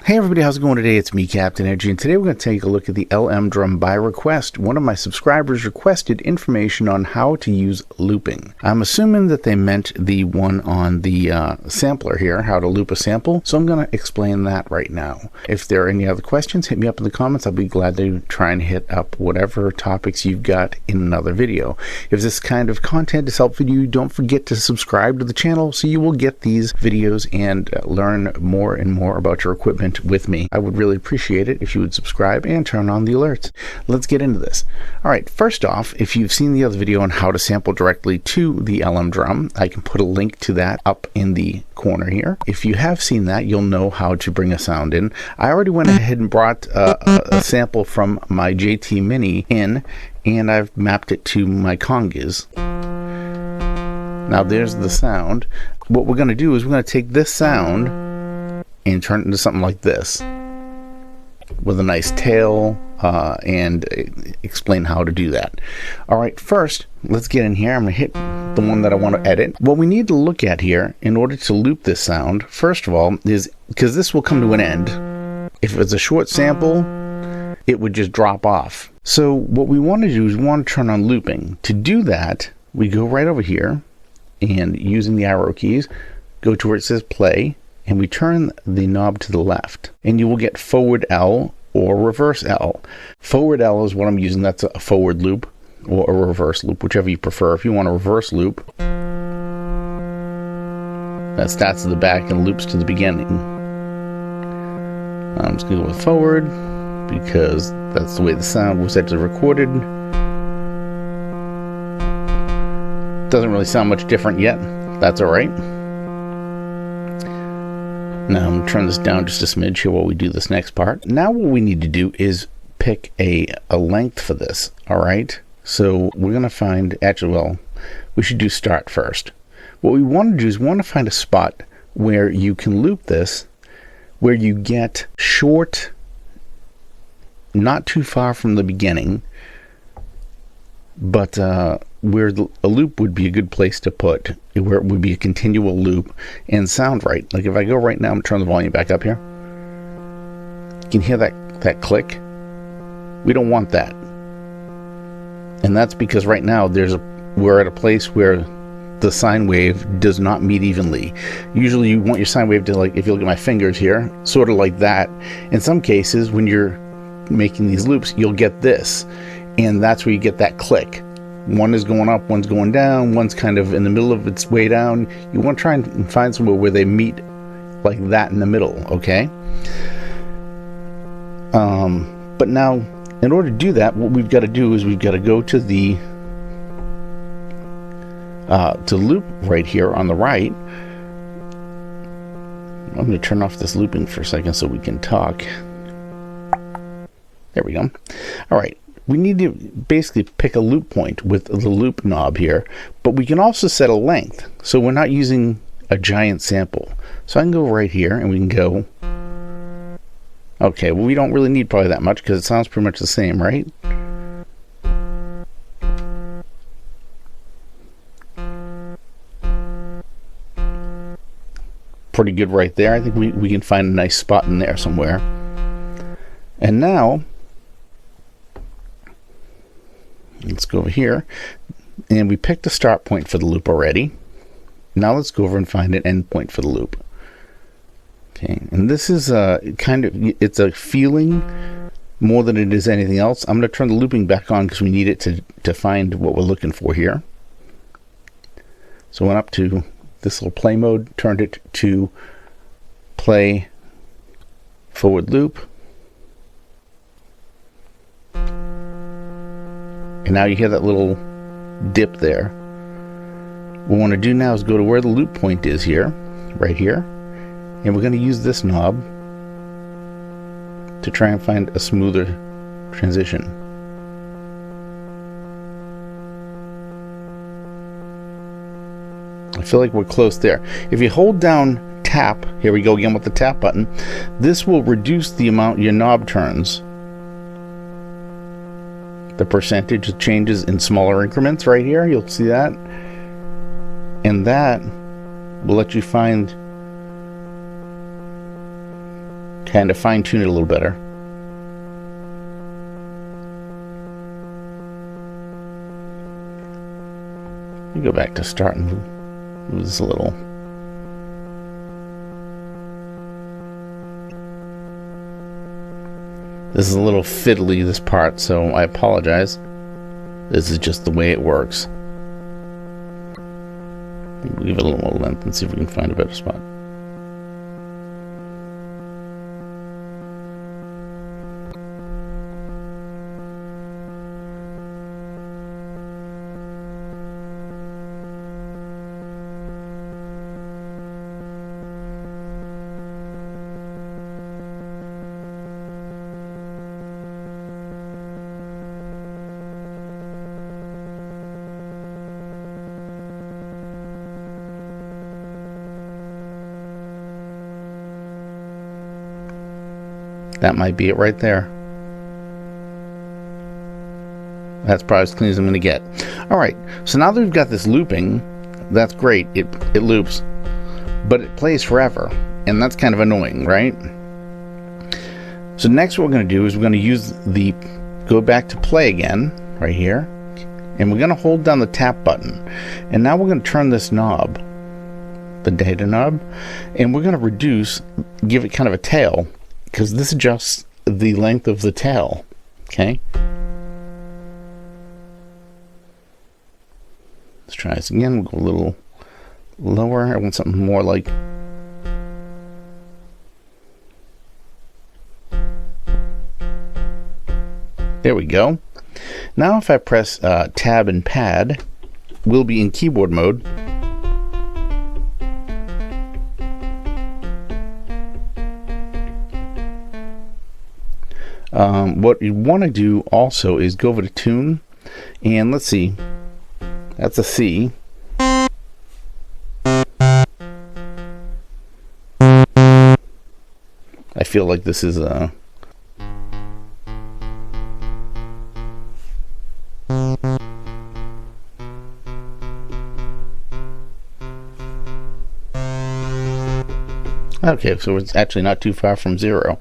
Hey everybody, how's it going today? It's me, Captain Energy, and today we're going to take a look at the LM Drum by request. One of my subscribers requested information on how to use looping. I'm assuming that they meant the one on the sampler here, how to loop a sample, so I'm going to explain that right now. If there are any other questions, hit me up in the comments. I'll be glad to try and hit up whatever topics you've got in another video. If this kind of content is helpful to you, don't forget to subscribe to the channel so you will get these videos and learn more and more about your equipment with me. I would really appreciate it if you would subscribe and turn on the alerts. Let's get into this. All right, first off, if you've seen the other video on how to sample directly to the LM Drum, I can put a link to that up in the corner here. If you have seen that, you'll know how to bring a sound in. I already went ahead and brought a sample from my JT Mini in, and I've mapped it to my congas. Now there's the sound. What we're going to do is we're going to take this sound and turn it into something like this with a nice tail and explain how to do that. All right, first let's get in here. I'm gonna hit the one that I want to edit. What we need to look at here in order to loop this sound, first of all, is because this will come to an end. If it's a short sample, it would just drop off. So what we want to do is we want to turn on looping. To do that, we go right over here and using the arrow keys, go to where it says play, and we turn the knob to the left, and you will get forward L or reverse L. Forward L is what I'm using. That's a forward loop or a reverse loop, whichever you prefer. If you want a reverse loop, that starts at the back and loops to the beginning. I'm just going to go with forward because that's the way the sound was actually recorded. Doesn't really sound much different yet. That's all right. Now I'm going to turn this down just a smidge here while we do this next part. Now what we need to do is pick a length for this, all right? So we're going to find, actually, well, we should do start first. What we want to do is we want to find a spot where you can loop this, where you get short, not too far from the beginning, but where a loop would be a good place to put, where it would be a continual loop and sound right. Like if I go right now, I'm going to turn the volume back up here. You can hear that click. We don't want that. And that's because right now we're at a place where the sine wave does not meet evenly. Usually you want your sine wave to, like, if you look at my fingers here, sort of like that. In some cases, when you're making these loops, you'll get this. And that's where you get that click. One is going up, one's going down, one's kind of in the middle of its way down. You want to try and find somewhere where they meet like that in the middle, okay? But now, in order to do that, what we've got to do is we've got to go to the to loop right here on the right. I'm going to turn off this looping for a second so we can talk. There we go. All right. We need to basically pick a loop point with the loop knob here, but we can also set a length, so we're not using a giant sample. So I can go right here and we can go, okay, well, we don't really need probably that much because it sounds pretty much the same, right? Pretty good right there. I think we can find a nice spot in there somewhere. And now let's go over here, and we picked a start point for the loop already. Now let's go over and find an end point for the loop. Okay, and this is it's a feeling more than it is anything else. I'm going to turn the looping back on because we need it to find what we're looking for here. So I went up to this little play mode, turned it to play forward loop. And now you hear that little dip there. What we want to do now is go to where the loop point is here, right here. And we're going to use this knob to try and find a smoother transition. I feel like we're close there. If you hold down tap, here we go again with the tap button, this will reduce the amount your knob turns. The percentage changes in smaller increments right here. You'll see that. And that will let you find kind of fine tune it a little better. We go back to start and move this a little. This is a little fiddly, this part, so I apologize. This is just the way it works. We'll give it a little more length and see if we can find a better spot. That might be it right there. That's probably as clean as I'm going to get. Alright, so now that we've got this looping, that's great. It loops, but it plays forever. And that's kind of annoying, right? So next what we're going to do is we're going to use the, go back to play again, right here. And we're going to hold down the tap button. And now we're going to turn this knob, the data knob, and we're going to reduce, give it kind of a tail, because this adjusts the length of the tail. Okay, let's try this again. We'll go a little lower. I want something more like, there we go. Now if I press tab and pad, we'll be in keyboard mode. What you want to do also is go over to tune, and let's see, that's a C. I feel like this is a okay, so it's actually not too far from 0.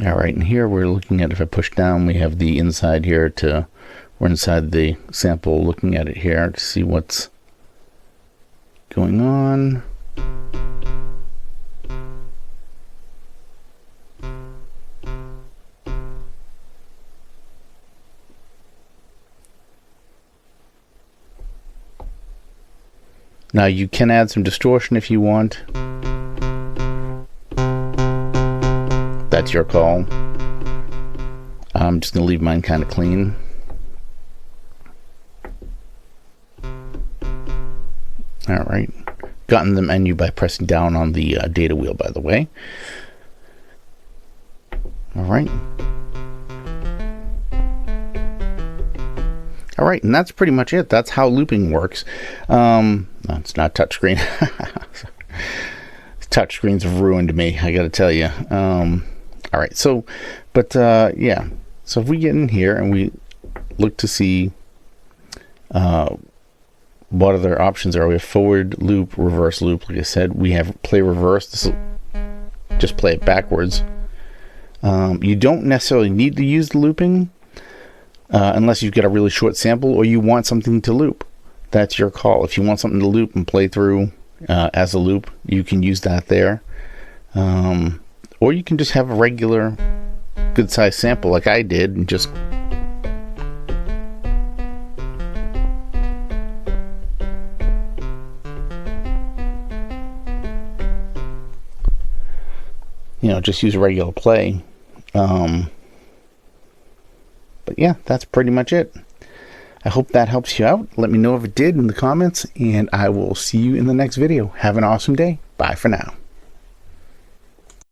Alright, and here we're looking at, if I push down, we have the inside here to, we're inside the sample looking at it here to see what's going on. Now you can add some distortion if you want. That's your call. I'm just going to leave mine kind of clean. Alright. Got in the menu by pressing down on the data wheel, by the way. Alright. Alright, and that's pretty much it. That's how looping works. No, it's not touchscreen. Touchscreens have ruined me, I gotta tell you. Alright, so, but yeah. So if we get in here and we look to see what other options are, we have forward loop, reverse loop. Like I said, we have play reverse. This will just play it backwards. You don't necessarily need to use the looping unless you've got a really short sample or you want something to loop. That's your call. If you want something to loop and play through as a loop, you can use that there. Or you can just have a regular good size sample like I did and just just use regular play. But yeah, that's pretty much it. I hope that helps you out. Let me know if it did in the comments, and I will see you in the next video. Have an awesome day. Bye for now.